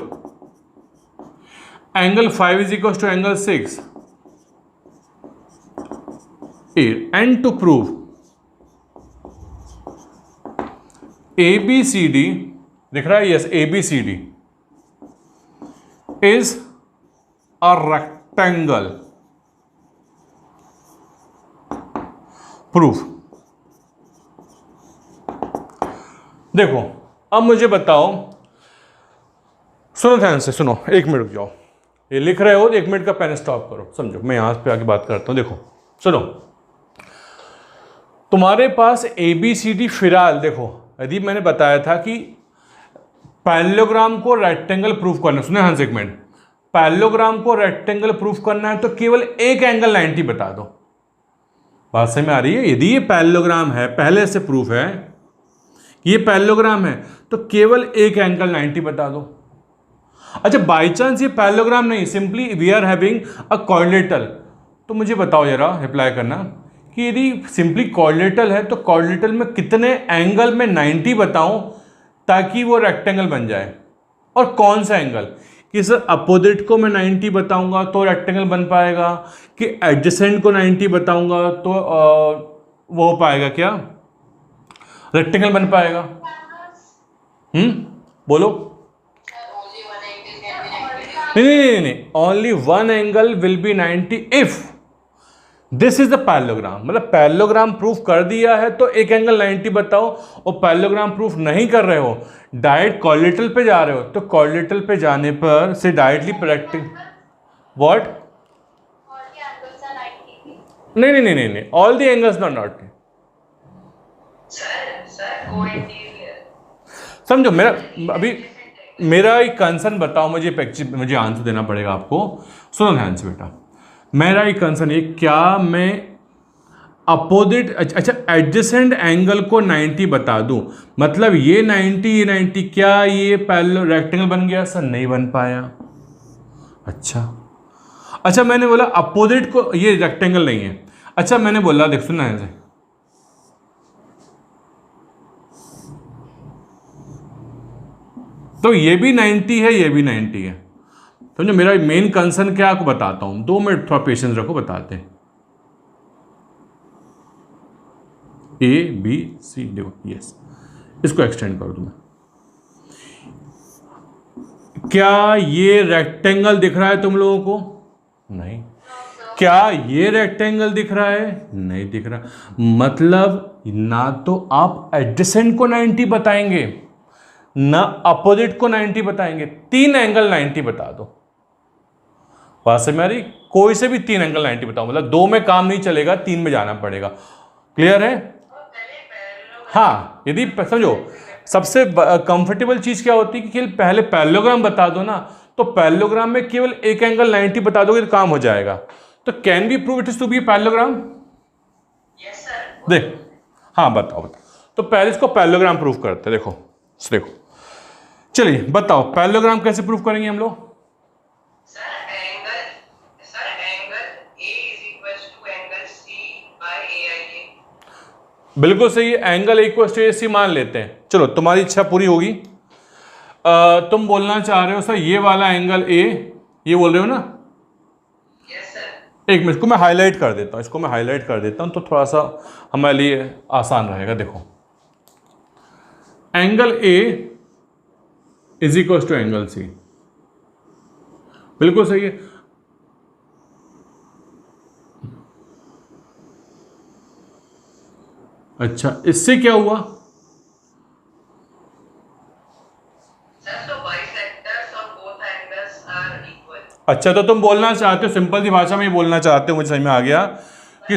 angle 5 is equal to angle 6, and to prove A B C D, दिख रहा है, yes, A B C D is a rectangle, proof. देखो अब मुझे बताओ, सुनो ध्यान से, सुनो, 1 मिनट रुक जाओ, ये लिख रहे हो 1 मिनट का पेन स्टॉप करो, समझो, मैं यहां पे आके बात करता हूं। देखो सुनो, तुम्हारे पास ए बी सी डी, फिलहाल देखो, यदि मैंने बताया था कि पैरेललोग्राम को रेक्टेंगल प्रूफ करना, सुने हाँ, एक मिनट, पैरेललोग्राम को रेक्टेंगल प्रूफ करना है तो केवल एक एंगल 90 बता दो। बात समझ में आ रही है? यदि ये पैरेललोग्राम है, पहले से प्रूफ है कि ये पैरेललोग्राम है, तो केवल एक एंगल 90 बता दो। अच्छा, बाई चांस ये पैरेललोग्राम नहीं, simply we are having a quadrilateral, तो मुझे बताओ जरा, रिप्लाई करना कि यदि सिंपली क्वाड्रिलेटरल है तो क्वाड्रिलेटरल में कितने एंगल में 90 बताऊं ताकि वो रेक्टेंगल बन जाए, और कौन सा एंगल, कि सर अपोजिट को मैं 90 बताऊंगा तो रेक्टेंगल बन पाएगा, कि एडजेसेंट को 90 बताऊंगा तो वो हो पाएगा, क्या रेक्टेंगल बन पाएगा? बोलो। नहीं, only one angle will be 90 if this is the parallelogram. मतलब पैरेललोग्राम प्रूफ कर दिया है तो एक एंगल 90 बताओ, और पैरेललोग्राम प्रूफ नहीं कर रहे हो, डायरेक्ट क्वाड्रिलेटरल पे जा रहे हो, तो क्वाड्रिलेटरल पे जाने पर से डायरेक्टली प्रैक्टिस व्हाट, नहीं, ऑल द एंगल्स नॉट। समझो, मेरा एक कंसर्न बताओ मुझे आंसर देना पड़ेगा आपको। सुनो ध्यान से बेटा, मेरा एक कंसर्न है, क्या मैं अपोजिट, अच्छा एडजेसेंट एंगल को 90 बता दूं, मतलब ये 90, क्या ये पैरेलल रेक्टेंगल बन गया? सर नहीं बन पाया। अच्छा मैंने बोला अपोजिट को, ये रेक्टेंगल नहीं है। अच्छा मैंने बोला, देख सुनना है, तो ये भी 90 है, ये भी 90 है। समझो, मेरा मेन कंसर्न क्या आपको बताता हूं, 2 मिनट थोड़ा पेशेंस रखो, बताते हैं। ए बी सी, देखो, यस, इसको एक्सटेंड कर दूं मैं। क्या ये रेक्टेंगल दिख रहा है तुम लोगों को? नहीं। क्या ये रेक्टेंगल दिख रहा है? नहीं दिख रहा। मतलब ना तो आप एडजेसेंट को 90 बताएंगे, ना अपोजिट को 90 बताएंगे, 3 एंगल 90 बता दो। बात से मेरी, कोई से भी 3 एंगल 90 बताओ, मतलब 2 में काम नहीं चलेगा, 3 में जाना पड़ेगा। क्लियर है? हाँ, यदि समझो, सबसे कंफर्टेबल चीज क्या होती है कि पहले पैरेललोग्राम बता दो ना, तो पैरेललोग्राम में केवल एक एंगल 90 बता दोगे तो काम हो जाएगा। तो can we prove it is to be parallelogram? Yes sir. देख, हाँ बताओ। तो पहले इसको पैरेललोग्राम प्रूव करते हैं। देखो चलिए बताओ, पैरेललोग्राम कैसे प्रूव करेंगे हम लोग? बिल्कुल सही है, एंगल इक्वल टू AC मान लेते हैं। चलो, तुम्हारी इच्छा पूरी होगी। तुम बोलना चाह रहे हो सर ये वाला एंगल A, ये बोल रहे हो ना? Yes sir. एक मिनट को मैं हाईलाइट कर देता हूं, तो थोड़ा सा हमारे लिए आसान रहेगा। देखो, angle A is equal to angle C, बिल्कुल सही है। अच्छा, इससे क्या हुआ? अच्छा, तो तुम बोलना चाहते हो, सिंपल सी भाषा में ही बोलना चाहते हो, मुझे समझ में आ गया कि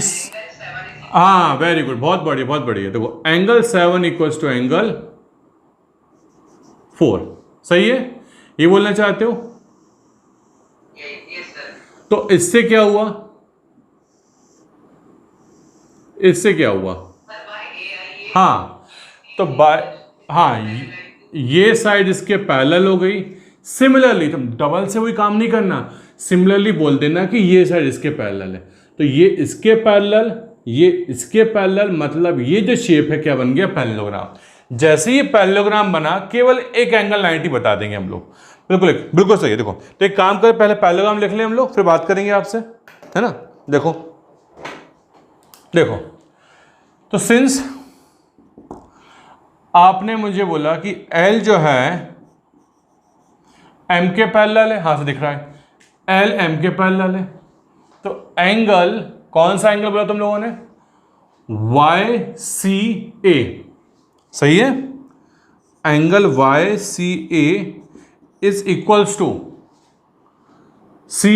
हाँ, वेरी गुड, बहुत बढ़िया। देखो, एंगल 7 इक्वल्स टू एंगल 4, सही है, ये बोलना चाहते हो? तो इससे क्या हुआ? इससे क्या हुआ, हाँ तो बाय, हाँ ये साइड इसके पैरेलल हो गई। सिमिलरली तुम डबल से कोई काम नहीं करना, सिमिलरली बोल देना कि ये साइड इसके पैरेलल है, तो ये इसके पैरेलल, ये इसके पैरेलल, मतलब ये जो शेप है क्या बन गया, पैरेललोग्राम। जैसे ही पैरेललोग्राम बना केवल एक एंगल 90 बता देंगे हम लोग। बिल्कुल बिल्कुल सही है। देखो तो एक काम करें, पहले पैरेललोग्राम लिख लें हम लोग, फिर बात करेंगे आपसे, है ना। देखो देखो तो सिंस आपने मुझे बोला कि L जो है M के पैरेलल है, हाँ से दिख रहा है L M के पैरेलल है, तो एंगल, कौन सा एंगल बोला तुम लोगों ने, YCA, सही है। Angle YCA is equals to C,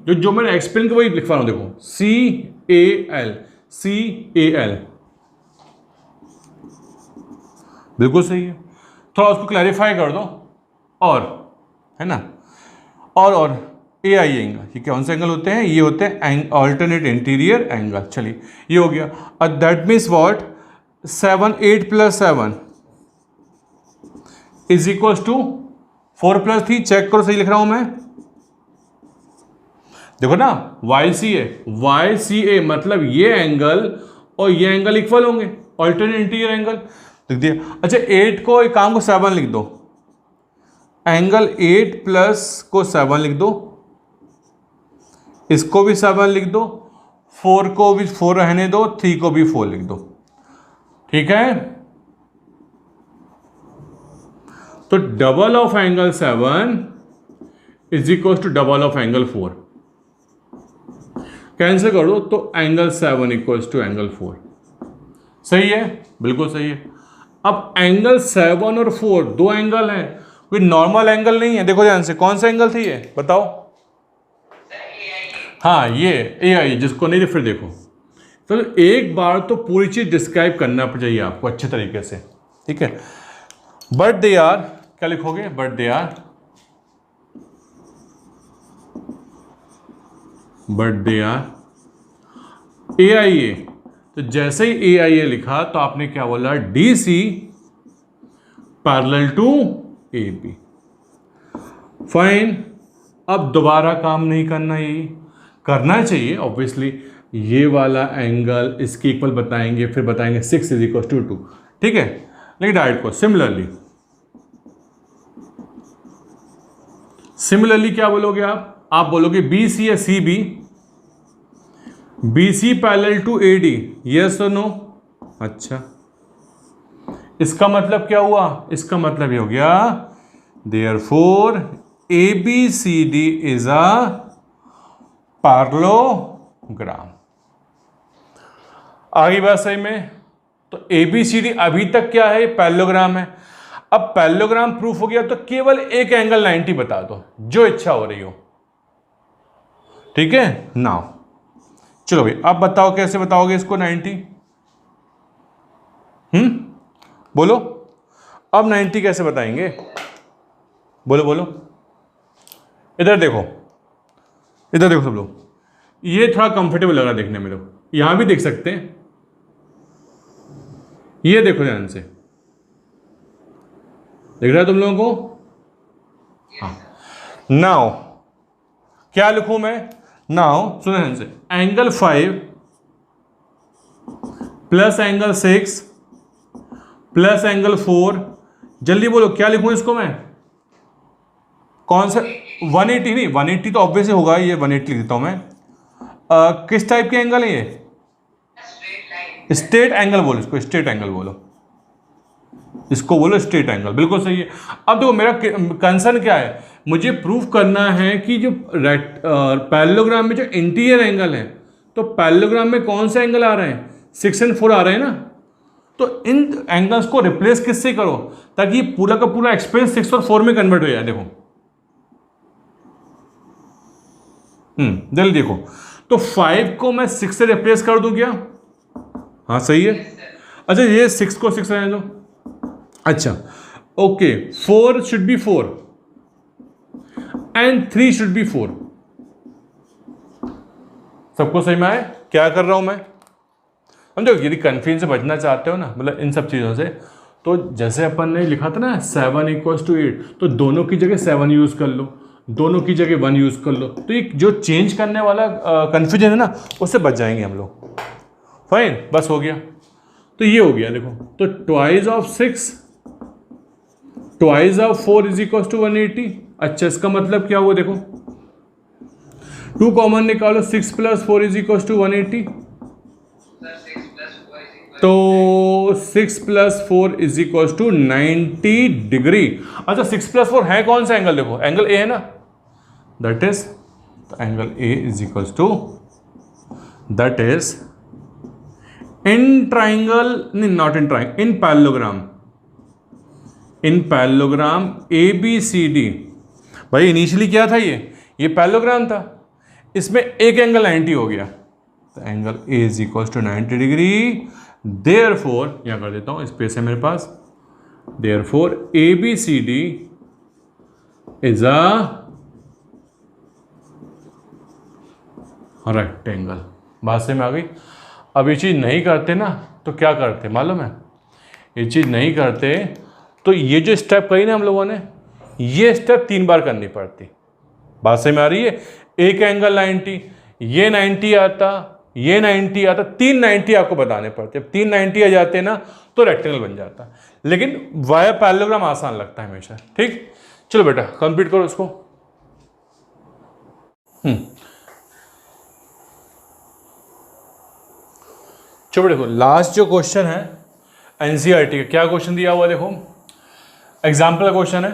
जो मैंने एक्सप्लेन किया वही लिखवा रहा हूं, देखो CAL, बिल्कुल सही है। थोड़ा उसको क्लैरिफाई कर दो, और है ना, और AI एंगल, ये कौन से एंगल होते हैं, ये होते हैं ऑल्टरनेट इंटीरियर एंगल। चलिए ये हो गया, और that means what, 7 8 + 7 is equals to 4 + 3, check करो सही लिख रहा हूं मैं, देखो ना, YCA मतलब ये एंगल और ये एंगल इक्वल होंगे, ऑल्टरनेट इंटीरियर एंगल लिख दिया। अच्छा 8 को, एक काम को 7 लिख दो, एंगल 8 प्लस को 7 लिख दो, इसको भी 7 लिख दो, 4 को भी 4 रहने दो, 3 को भी 4 लिख दो, ठीक है। तो double of angle 7 is equal to double of angle 4, cancel कर दो, तो एंगल 7 इक्वल्स टू एंगल 4, सही है, बिल्कुल सही है। अब एंगल 7 और 4 दो एंगल हैं, कोई नॉर्मल एंगल नहीं है। देखो ध्यान से, कौन सा एंगल थी ये बताओ, हाँ ये AI, जिसको नहीं फिर देखो, तो एक बार तो पूरी चीज डिस्क्राइब करना चाहिए आपको अच्छे तरीके से, ठीक है। बट दे आर, क्या लिखोगे, बट दे आर AIA, तो जैसे ही AIA लिखा तो आपने क्या बोला, DC parallel to AB, fine. अब दोबारा काम नहीं करना, ये करना चाहिए ऑब्वियसली, ये वाला एंगल इसके इक्वल बताएंगे, फिर बताएंगे 6 इज इक्वल टू 2, ठीक है। लेकिन डायरेक्ट को सिमिलरली क्या बोलोगे आप बोलोगे BC या CB, BC parallel to AD, yes और नो। अच्छा इसका मतलब क्या हुआ, इसका मतलब ये हो गया, therefore ABCD is a parallelogram. आगे बात सही में, तो ABCD अभी तक क्या है, पैरेललोग्राम है। अब पैरेललोग्राम प्रूफ हो गया तो केवल एक एंगल 90 बता दो, जो इच्छा हो रही हो, ठीक है। नाउ चलो भाई, अब बताओ कैसे बताओगे इसको 90, बोलो, अब 90 कैसे बताएंगे, बोलो बोलो। इधर देखो सब लोग, ये थोड़ा कंफर्टेबल लग रहा देखने में, लोग यहां भी देख सकते हैं, ये देखो ध्यान से, दिख रहा है तुम लोगों को, हाँ। नाउ क्या लिखूं मैं, नाउ सुनो ध्यान से, angle 5 plus angle 6 plus angle 4, जल्दी बोलो क्या लिखूं इसको मैं, कौन सा, 180 नहीं, 180 तो ऑब्वियसली होगा, ये 180 लिख देता हूं मैं। किस टाइप के एंगल है ये, स्ट्रेट एंगल बोलो इसको, स्ट्रेट एंगल बोलो इसको, बोलो स्ट्रेट एंगल, बिल्कुल सही है। अब देखो मेरा कंसर्न क्या है, मुझे प्रूफ करना है कि जो पैरेललोग्राम में जो इंटीरियर एंगल है, तो पैरेललोग्राम में कौन से एंगल आ रहे हैं, 6 और 4 आ रहे हैं ना, तो इन एंगल्स को रिप्लेस किससे करो, ताकि पूरा का पूरा एक्सपेंस 6 और 4 में कन्वर्ट हो जाए। देखो जल्दी देखो, तो 5 को मैं 6 से रिप्लेस कर दूं क्या, हाँ सही है। अच्छा ये 6 को 6 रहने दो, अच्छा okay, 4 should be 4 and 3 should be 4, सबको सही में आए क्या कर रहा हूं मैं, समझो, यदि कन्फ्यूजन से बचना चाहते हो ना, मतलब इन सब चीज़ों से, तो जैसे अपन ने लिखा था ना 7 = 8, तो दोनों की जगह 7 यूज़ कर लो, दोनों की जगह 1 यूज़ कर लो, तो ये जो चेंज करने वाला कन्फ्यूजन है ना, उससे बच जाएंगे हम लोग। फाइन, बस हो गया। तो ये हो गया देखो, तो ट्वाइस ऑफ 6 ट्वाइस ऑफ 4 = 180। अच्छा, इसका मतलब क्या हुआ देखो, 2 कॉमन निकालो, 6 + 4 = 180, तो 6 + 4 = 90 डिग्री। अच्छा, 6 + 4 है कौन सा एंगल, देखो एंगल ए है ना, that is angle A that is in triangle, not in triangle, in parallelogram ABCD। भाई इनिशियली क्या था, ये पैरेललोग्राम था, इसमें एक एंगल 90 हो गया, तो एंगल A = 90 डिग्री। देयरफॉर, यहां कर देता हूं, स्पेस है मेरे पास, therefore ABCD is a rectangle. बात से में आ गई। अब ये चीज़ नहीं करते ना, तो क्या करते मालूम है, ये चीज़ नहीं करते तो ये जो स्टेप कही ना हम लोगों ने, ये स्टेप 3 बार करनी पड़ती। बात से में आ रही है, एक एंगल 90, ये 90 आता, ये 90 आता, 3 90 आपको बताने पड़ते। अब 3 90 आ जाते ना तो रेक्टेंगल बन जाता, लेकिन वाया पैरेललोग्राम आसान लगता है हमेशा। ठीक, चलो बेटा कंप्लीट करो उसको। चलो देखो, लास्ट जो क्वेश्चन है एनसीईआरटी का, क्या क्वेश्चन दिया हुआ देखो, एग्जाम्पल का क्वेश्चन है,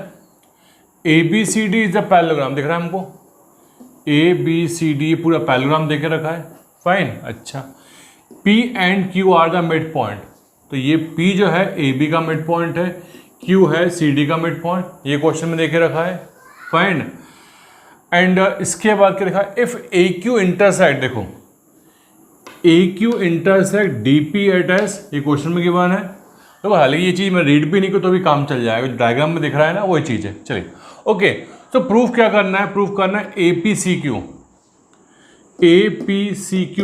ABCD इज अ पैरेललोग्राम, दिख रहा है हमको, ABCD पूरा पैरेललोग्राम देके रखा है। फाइन, अच्छा, P and Q are the mid point, तो ये P जो है AB का मिड पॉइंट है, Q है CD का मिड पॉइंट, ये क्वेश्चन में देके रखा है। फाइन, एंड इसके बाद क्या लिखा है, इफ AQ इंटरसेक्ट, देखो AQ intersect DP at S, ये क्वेश्चन में गिवन है। तो हालांकि ये चीज़ मैं रीड भी नहीं को तो भी काम चल जाएगा, डायग्राम में दिख रहा है ना वही चीज़ है। चलिए ओके, तो प्रूफ क्या करना है, प्रूफ करना है APCQ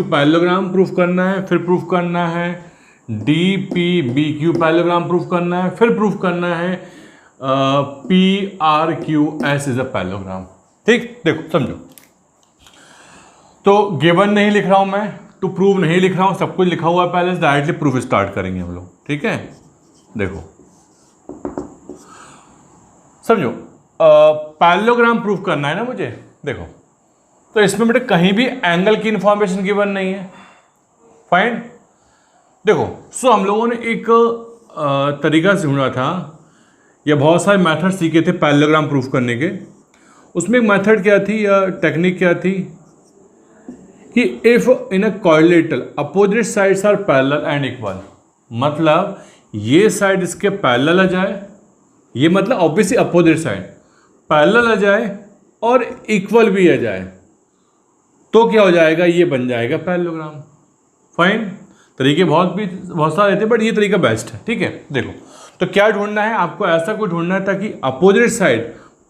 पैरेललोग्राम प्रूफ करना है, फिर प्रूफ करना है DPBQ पैरेललोग्राम प्रूफ करना है, फिर प्रूफ करना है PRQS इज अ पैरेललोग्राम। ठीक, देखो समझो, तो गिवन नहीं लिख रहा हूं मैं, टू प्रूव नहीं लिख रहा हूं, सब कुछ लिखा हुआ है पहले से, डायरेक्टली प्रूफ स्टार्ट करेंगे हम लोग। ठीक है, देखो समझो, पैरेललोग्राम प्रूफ करना है ना मुझे, देखो तो इसमें बेटे कहीं भी एंगल की इंफॉर्मेशन गिवन नहीं है। फाइन, देखो सो हम लोगों ने एक तरीका ढूंढा था, या बहुत सारे मेथड सीखे थे पैरेललोग्राम प्रूफ करने के। उसमें एक मेथड क्या थी या टेक्निक क्या थी कि if in a quadrilateral opposite sides are parallel and equal, मतलब ये साइड इसके पैरेलल आ जाए, ये मतलब ऑब्वियसली अपोजिट साइड पैरेलल आ जाए और इक्वल भी आ जाए, तो क्या हो जाएगा, ये बन जाएगा पैरेललोग्राम। फाइन, तरीके बहुत सारे थे, बट ये तरीका बेस्ट है। ठीक है, देखो तो क्या ढूंढना है आपको, ऐसा कुछ ढूंढना है ताकि अपोजिट साइड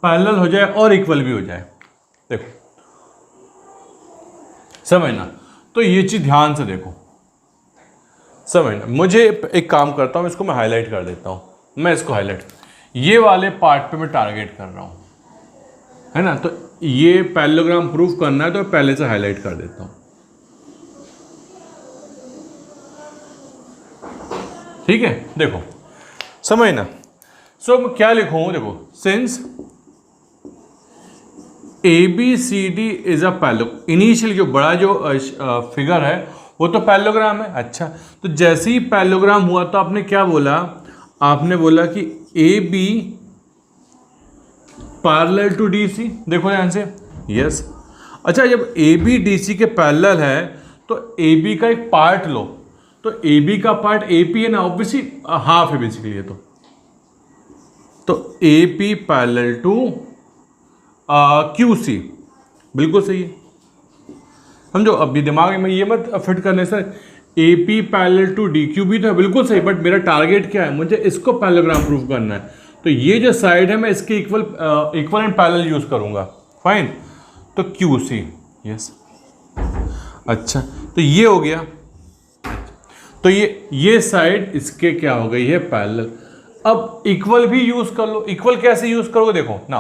पैरेलल हो जाए और इक्वल भी हो जाए। देखो समझना, तो ये चीज ध्यान से देखो, समझना। मुझे एक काम करता हूं, इसको मैं हाईलाइट कर देता हूं, मैं इसको हाईलाइट, ये वाले पार्ट पे मैं टारगेट कर रहा हूं, है ना, तो ये पैरेललोग्राम प्रूफ करना है तो पहले से हाईलाइट कर देता हूं। ठीक है, देखो समझना। सो मैं क्या लिखूं, देखो since ABCD is a parallelogram, initial जो बड़ा जो फिगर है वो तो पैरेललोग्राम है। अच्छा, तो जैसे ही पैरेललोग्राम हुआ तो आपने क्या बोला, आपने बोला कि AB पैरेलल टू DC, देखो ध्यान से, यस। अच्छा, जब AB DC के पैरेलल है तो AB का एक पार्ट लो, तो AB का पार्ट AP है ना, ऑब्वियसली हाफ है बेसिकली ये, तो AP पैरेलल टू QC, बिल्कुल सही है। समझो, अभी दिमाग में ये मत फिट करने से, AP पैरेलल टू DQ भी तो है, बिल्कुल सही, बट मेरा टारगेट क्या है, मुझे इसको पैरेललोग्राम प्रूफ करना है, तो ये जो साइड है मैं इसके इक्वल एंड पैरेलल यूज करूंगा। फाइन, तो QC, यस। अच्छा, तो ये हो गया, तो ये साइड इसके क्या हो गई है, पैरेलल। अब इक्वल भी यूज कर लो। इक्वल कैसे यूज करोगे, देखो ना,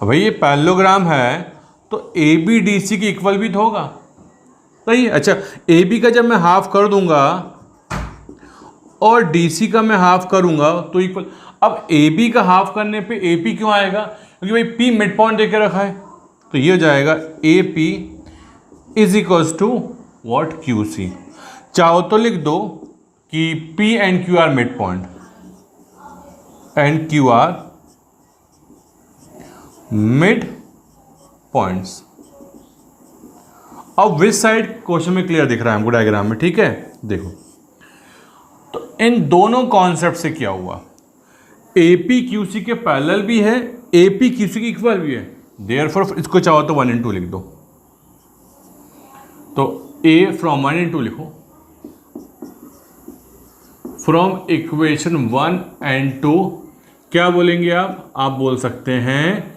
भाई ये पैरेललोग्राम है तो ए बी डी सी की इक्वल भी तो होगा, सही है। अच्छा, ए बी का जब मैं हाफ कर दूंगा और डी सी का मैं हाफ करूंगा तो इक्वल। अब ए बी का हाफ करने पे ए पी क्यों आएगा, क्योंकि भाई पी मिड पॉइंट देके रखा है, तो ये हो जाएगा A P is equals to what, Q C. चाहो तो लिख दो कि P and Q are mid point and Q are mid points. अब विच साइड क्वेश्चन में क्लियर दिख रहा है हमको डायग्राम में, ठीक है। देखो तो इन दोनों कॉन्सेप्ट से क्या हुआ, एपी क्यूसी के पैरेलल भी है, एपी क्यूसी की इक्वल भी है, देयरफॉर इसको चाहो तो 1 and 2 लिख दो। तो ए फ्रॉम 1 and 2 लिखो, फ्रॉम इक्वेशन 1 and 2 क्या बोलेंगे आप बोल सकते हैं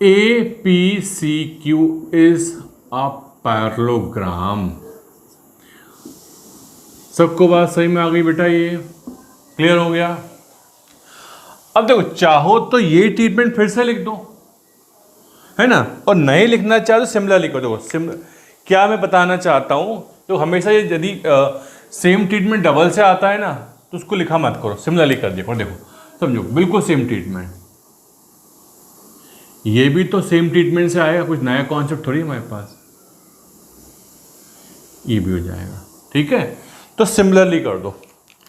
A P C Q is a parallelogram. सबको बात सही में आ गई बेटा, ये क्लियर हो गया। अब देखो चाहो तो ये ट्रीटमेंट फिर से लिख दो, है ना, और नए लिखना चाहो तो सिमिलर लिखो। देखो सिमिलर क्या मैं बताना चाहता हूं, तो हमेशा ये यदि सेम ट्रीटमेंट डबल से आता है ना तो उसको लिखा मत करो, सिमिलरली कर दिया। देखो समझो बिल्कुल सेम ट्रीटमेंट, ये भी तो सेम ट्रीटमेंट से आएगा, कुछ नया कॉन्सेप्ट थोड़ी हमारे पास, ये भी हो जाएगा, ठीक है। तो सिमिलरली कर दो,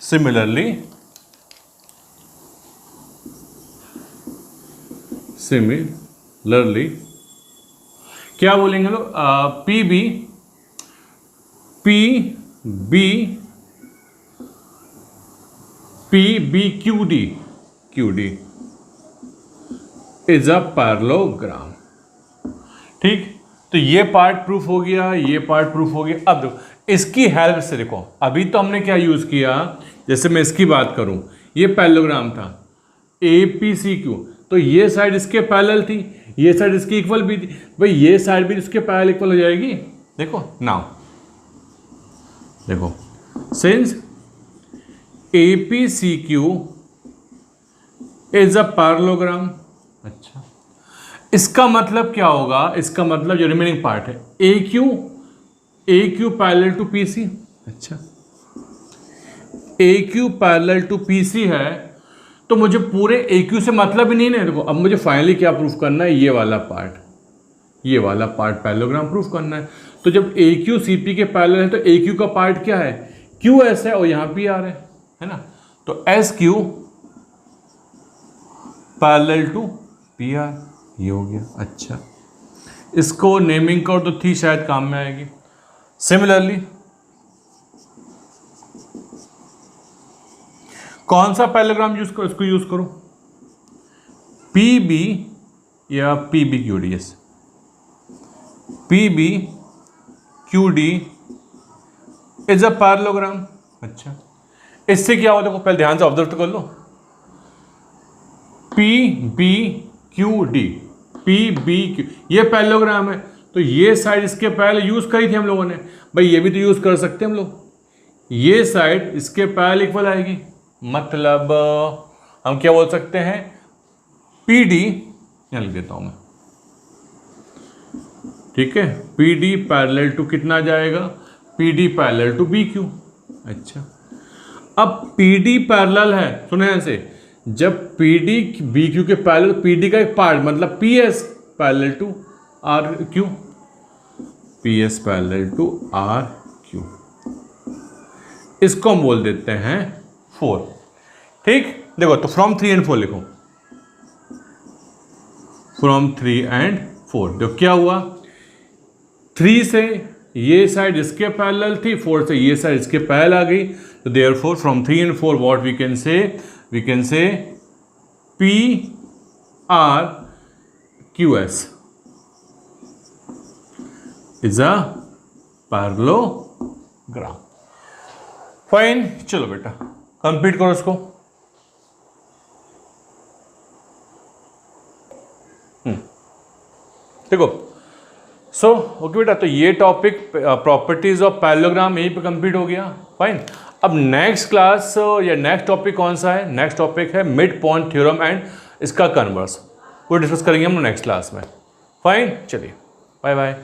सिमिलरली क्या बोलेंगे लोग, P B Q D is a parallelogram, ठीक। तो ये पार्ट प्रूफ हो गया, ये पार्ट प्रूफ हो गया। अब देखो इसकी हेल्प से, देखो अभी तो हमने क्या यूज किया, जैसे मैं इसकी बात करूं, ये पैरेललोग्राम था ए पी सी क्यू, तो ये साइड इसके पैरेलल थी, ये साइड इसकी इक्वल भी थी, भाई ये साइड भी इसके पैरेलल इक्वल हो जाएगी। देखो नाउ देखो, since A P C Q is a parallelogram, अच्छा इसका मतलब क्या होगा, इसका मतलब जो रिमेनिंग पार्ट है A Q parallel to P C, अच्छा A Q parallel to P C है, तो मुझे पूरे ए क्यू से मतलब ही नहीं है। देखो अब मुझे फाइनली क्या प्रूफ करना है, ये वाला पार्ट पैरेललोग्राम प्रूफ करना है। तो जब ए क्यू सी पी के पैरेलल है तो ए क्यू का पार्ट क्या है, क्यू एस है, और यहाँ पी आर है ना, तो S Q parallel to P R, ये हो गया। अच्छा इसको नेमिंग कर दो, थी शायद काम में आएगी। सिमिलरली कौन सा पैरेललोग्राम यूज करो, इसको यूज करो, पी बी या P B Q D, S P B Q D is a parallelogram. अच्छा इससे क्या हुआ, देखो पहले ध्यान से ऑब्जर्व तो कर लो, P B Q D, P B Q, ये पैरेललोग्राम है, तो ये साइड इसके पैरेलल यूज करी थी हम लोगों ने, भाई ये भी तो यूज कर सकते हैं हम लोग, ये साइड इसके पैरेलल इक्वल आएगी, मतलब हम क्या बोल सकते हैं, पी डी, यहां लिख देता हूं मैं, ठीक है, पी डी पैरेलल टू कितना जाएगा, P D parallel to B Q. अच्छा अब पी डी पैरेलल है, सुने ऐसे, जब पी डी बी क्यू के पैरेलल, पी डी का एक पार्ट मतलब P S parallel to R Q, P S parallel to R Q, इसको हम बोल देते हैं 4, ठीक। देखो तो फ्रॉम 3 and 4 लिखो, फ्रॉम 3 and 4, देखो क्या हुआ, 3 से ये साइड इसके पैरेलल थी, 4 से ये साइड इसके पैरेलल आ गई, तो therefore from 3 and 4 what we can say P R Q S is a parallelogram. Fine, चलो बेटा कंप्लीट करो इसको। देखो सो ओके बेटा, तो ये टॉपिक प्रॉपर्टीज ऑफ पैरेललोग्राम यहीं पे कंप्लीट हो गया। फाइन। अब नेक्स्ट क्लास या नेक्स्ट टॉपिक कौन सा है? नेक्स्ट टॉपिक है मिड पॉइंट थ्योरम एंड इसका कन्वर्स, वो डिस्कस करेंगे हम नेक्स्ट क्लास में। फाइन, चलिए बाय बाय।